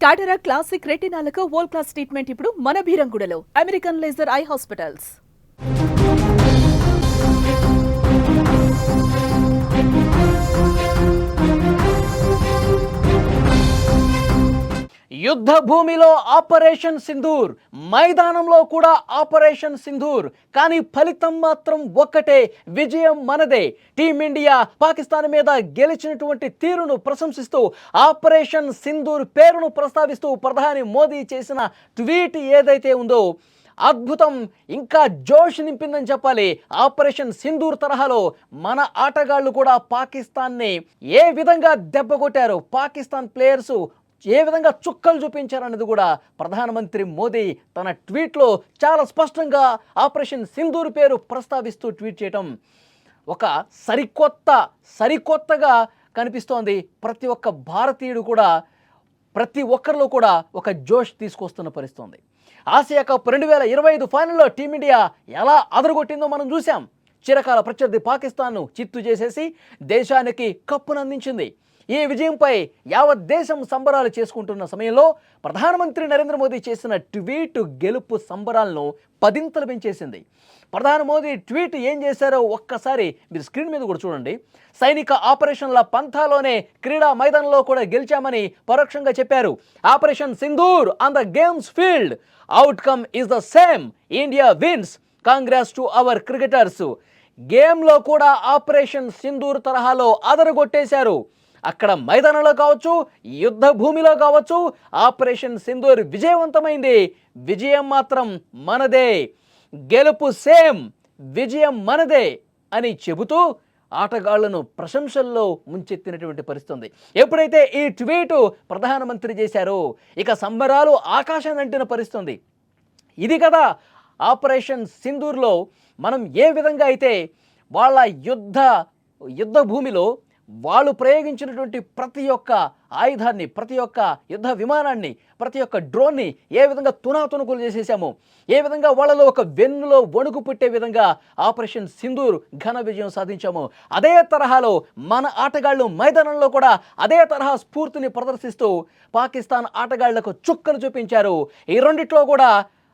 టాటరా classic రెటినాలకు world class treatment ఇప్పుడు మన భీరంగూడలో American laser eye hospitals. యుద్ధ భూమిలో ఆపరేషన్ సింధూర్, మైదానంలో కూడా ఆపరేషన్ సింధూర్. కానీ ఫలితం మాత్రం ఒక్కటే, విజయం మనదే. టీమిండియా పాకిస్తాన్ మీద గెలిచినటువంటి తీరును ప్రశంసిస్తూ ఆపరేషన్ సింధూర్ పేరును ప్రస్తావిస్తూ ప్రధాని మోదీ చేసిన ట్వీట్ ఏదైతే ఉందో అద్భుతం, ఇంకా జోష్ నింపిందని చెప్పాలి. ఆపరేషన్ సింధూర్ తరహాలో మన ఆటగాళ్లు కూడా పాకిస్తాన్ని ఏ విధంగా దెబ్బకొట్టారు, పాకిస్తాన్ ప్లేయర్స్ ఏ విధంగా చుక్కలు చూపించారనేది కూడా ప్రధానమంత్రి మోదీ తన ట్వీట్లో చాలా స్పష్టంగా ఆపరేషన్ సింధూర్ పేరు ప్రస్తావిస్తూ ట్వీట్ చేయటం ఒక సరికొత్తగా కనిపిస్తోంది. ప్రతి ఒక్క భారతీయుడు కూడా, ప్రతి ఒక్కరిలో కూడా ఒక జోష్ తీసుకొస్తున్న పరిస్థితుంది. ఆసియా కప్ 2025 ఫైనల్లో టీమిండియా ఎలా అదరగొట్టిందో మనం చూసాం. చిరకాల ప్రత్యర్థి పాకిస్తాన్ను చిత్తు చేసేసి దేశానికి కప్పును అందించింది. ఈ విజయంపై యావత్ దేశం సంబరాలు చేసుకుంటున్న సమయంలో ప్రధానమంత్రి నరేంద్ర మోదీ చేసిన ట్వీట్ గెలుపు సంబరాలను పదింతలు పెంచేసింది. ప్రధాని మోదీ ట్వీట్ ఏం చేశారో ఒక్కసారి మీరు స్క్రీన్ మీద కూడా చూడండి. సైనిక ఆపరేషన్ల పంథాలోనే క్రీడా మైదానంలో కూడా గెలిచామని పరోక్షంగా చెప్పారు. Operation Sindoor on the games field, outcome is the same, India wins, congrats to our cricketers. గేమ్లో కూడా ఆపరేషన్ సింధూర్ తరహాలో అదరగొట్టేశారు. అక్కడ మైదానంలో కావచ్చు, యుద్ధ భూమిలో కావచ్చు, ఆపరేషన్ సింధూర్ విజయవంతమైంది. విజయం మాత్రం మనదే, గెలుపు సేమ్, విజయం మనదే అని చెబుతూ ఆటగాళ్లను ప్రశంసల్లో ముంచెత్తినటువంటి పరిస్థితి. ఎప్పుడైతే ఈ ట్వీటు ప్రధానమంత్రి చేశారో ఇక సంబరాలు ఆకాశాన్ని అంటిన పరిస్థితి. ఇది కదా ఆపరేషన్ సింధూర్లో మనం ఏ విధంగా అయితే వాళ్ళ యుద్ధ భూమిలో వాళ్ళు ప్రయోగించినటువంటి ప్రతి ఒక్క ఆయుధాన్ని, ప్రతి ఒక్క యుద్ధ విమానాన్ని, ప్రతి ఒక్క డ్రోన్ని ఏ విధంగా తునాతునుకులు చేసేసామో, ఏ విధంగా వాళ్ళలో ఒక వెన్నులో వణుకు పుట్టే విధంగా ఆపరేషన్ సింధూర్ ఘన విజయం సాధించామో, అదే తరహాలో మన ఆటగాళ్లు మైదానంలో కూడా అదే తరహా స్ఫూర్తిని ప్రదర్శిస్తూ పాకిస్తాన్ ఆటగాళ్లకు చుక్కలు చూపించారు. ఈ రెండిట్లో కూడా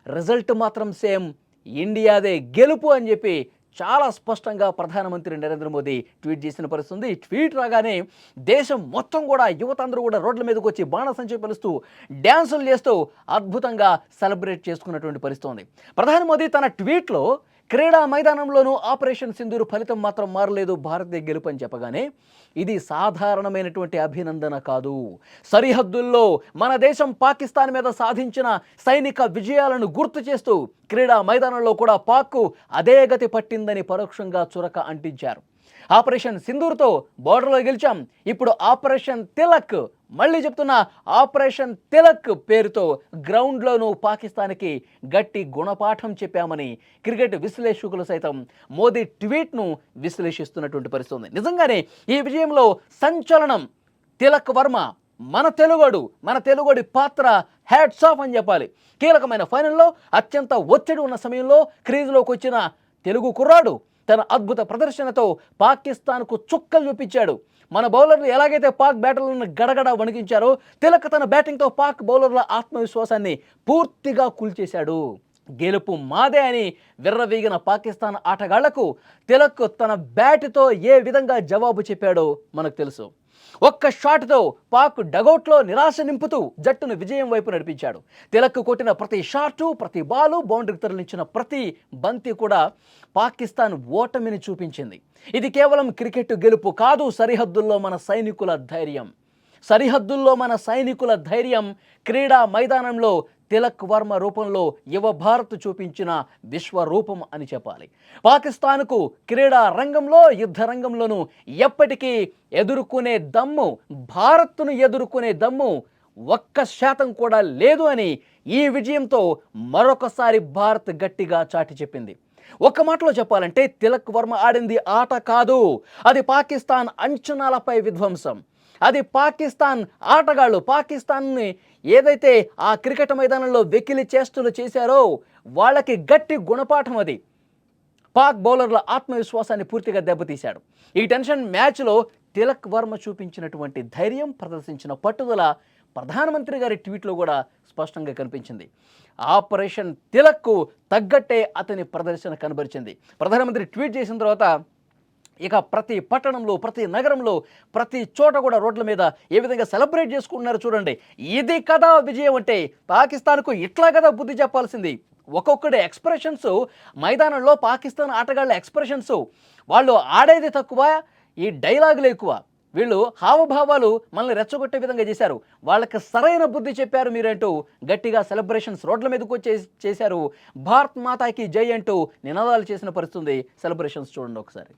రిజల్ట్ మాత్రం సేమ్, ఇండియాదే గెలుపు అని చెప్పి చాలా స్పష్టంగా ప్రధానమంత్రి నరేంద్ర మోదీ ట్వీట్ చేసిన పరిస్థితి. ఈ ట్వీట్ రాగానే దేశం మొత్తం కూడా, యువత అందరూ కూడా రోడ్ల మీదకి వచ్చి బాణసంచా పిలుస్తూ డ్యాన్సులు చేస్తూ అద్భుతంగా సెలబ్రేట్ చేసుకున్నటువంటి పరిస్థితి. ప్రధాని మోదీ తన ట్వీట్లో క్రీడా మైదానంలోనూ ఆపరేషన్ సింధూర్ ఫలితం మాత్రం మారలేదు, భారతీయ గెలుపు అని చెప్పగానే ఇది సాధారణమైనటువంటి అభినందన కాదు. సరిహద్దుల్లో మన దేశం పాకిస్తాన్ మీద సాధించిన సైనిక విజయాలను గుర్తు చేస్తూ క్రీడా మైదానంలో కూడా పాక్కు అదే గతి పట్టిందని పరోక్షంగా చురక అంటించారు. ఆపరేషన్ సింధూర్తో బోర్డర్లో గెలిచాం, ఇప్పుడు ఆపరేషన్ తిలక్, మళ్ళీ చెప్తున్నా ఆపరేషన్ తిలక్ పేరుతో గ్రౌండ్లోనూ పాకిస్తాన్కి గట్టి గుణపాఠం చెప్పామని క్రికెట్ విశ్లేషకులు సైతం మోదీ ట్వీట్ను విశ్లేషిస్తున్నటువంటి పరిస్థితి. నిజంగానే ఈ విజయంలో సంచలనం తిలక్ వర్మ, మన తెలుగుడి పాత్ర హ్యాట్స్ ఆఫ్ అని చెప్పాలి. కీలకమైన ఫైనల్లో అత్యంత ఒత్తిడి ఉన్న సమయంలో క్రీజులోకి వచ్చిన తెలుగు కుర్రాడు తన అద్భుత ప్రదర్శనతో పాకిస్తాన్కు చుక్కలు చూపించాడు. మన బౌలర్లు ఎలాగైతే పాక్ బ్యాటర్లను గడగడ వణికించారో, తిలక్ తన బ్యాటింగ్తో పాక్ బౌలర్ల ఆత్మవిశ్వాసాన్ని పూర్తిగా కూల్చేశాడు. గెలుపు మాదే అని విర్రవీగిన పాకిస్తాన్ ఆటగాళ్లకు తిలక్ తన బ్యాట్తో ఏ విధంగా జవాబు చెప్పాడో మనకు తెలుసు. ఒక్క షాట్తో పాక్ డగౌట్లో నిరాశ నింపుతూ జట్టును విజయం వైపు నడిపించాడు. తిలక్ కొట్టిన ప్రతి షాటు, ప్రతి బాలు, బౌండరీకి తరలించిన ప్రతి బంతి కూడా పాకిస్తాన్ ఓటమిని చూపించింది. ఇది కేవలం క్రికెట్ గెలుపు కాదు, సరిహద్దుల్లో మన సైనికుల ధైర్యం క్రీడా మైదానంలో తిలక్ వర్మ రూపంలో యువ భారత్ చూపించిన విశ్వరూపం అని చెప్పాలి. పాకిస్తాన్కు క్రీడా రంగంలో, యుద్ధ రంగంలోనూ ఎప్పటికీ ఎదుర్కొనే దమ్ము, భారత్ను ఎదుర్కొనే దమ్ము 1% కూడా లేదు అని ఈ విజయంతో మరొకసారి భారత్ గట్టిగా చాటి చెప్పింది. ఒక్క మాటలో చెప్పాలంటే తిలక్ వర్మ ఆడింది ఆట కాదు, అది పాకిస్తాన్ అంచనాలపై విధ్వంసం. అది పాకిస్తాన్ ఆటగాళ్ళు పాకిస్తాన్ని ఏదైతే ఆ క్రికెట్ మైదానంలో వెకిలి చేష్టలు చేశారో వాళ్ళకి గట్టి గుణపాఠం. అది పాక్ బౌలర్ల ఆత్మవిశ్వాసాన్ని పూర్తిగా దెబ్బతీశాడు. ఈ టెన్షన్ మ్యాచ్లో తిలక్ వర్మ చూపించినటువంటి ధైర్యం, ప్రదర్శించిన పట్టుదల ప్రధానమంత్రి గారి ట్వీట్లో కూడా స్పష్టంగా కనిపించింది. ఆపరేషన్ తిలక్కు తగ్గట్టే అతని ప్రదర్శన కనబరిచింది. ప్రధానమంత్రి ట్వీట్ చేసిన తర్వాత ఇక ప్రతి పట్టణంలో, ప్రతి నగరంలో, ప్రతి చోట కూడా రోడ్ల మీద ఏ విధంగా సెలబ్రేట్ చేసుకుంటున్నారు చూడండి. ఇది కదా విజయం అంటే. పాకిస్తాన్కు ఇట్లా కదా బుద్ధి చెప్పాల్సింది. ఒక్కొక్కటి ఎక్స్ప్రెషన్స్ మైదానంలో పాకిస్తాన్ ఆటగాళ్ళ ఎక్స్ప్రెషన్స్, వాళ్ళు ఆడేది తక్కువ, ఈ డైలాగులు ఎక్కువ. వీళ్ళు హావభావాలు మనల్ని రెచ్చగొట్టే విధంగా చేశారు. వాళ్ళకి సరైన బుద్ధి చెప్పారు మీరంటూ గట్టిగా సెలబ్రేషన్స్ రోడ్ల మీదకు వచ్చి చేశారు. భారత్ మాతాకి జై అంటూ నినాదాలు చేసిన పరిస్థితుంది. సెలబ్రేషన్స్ చూడండి ఒకసారి.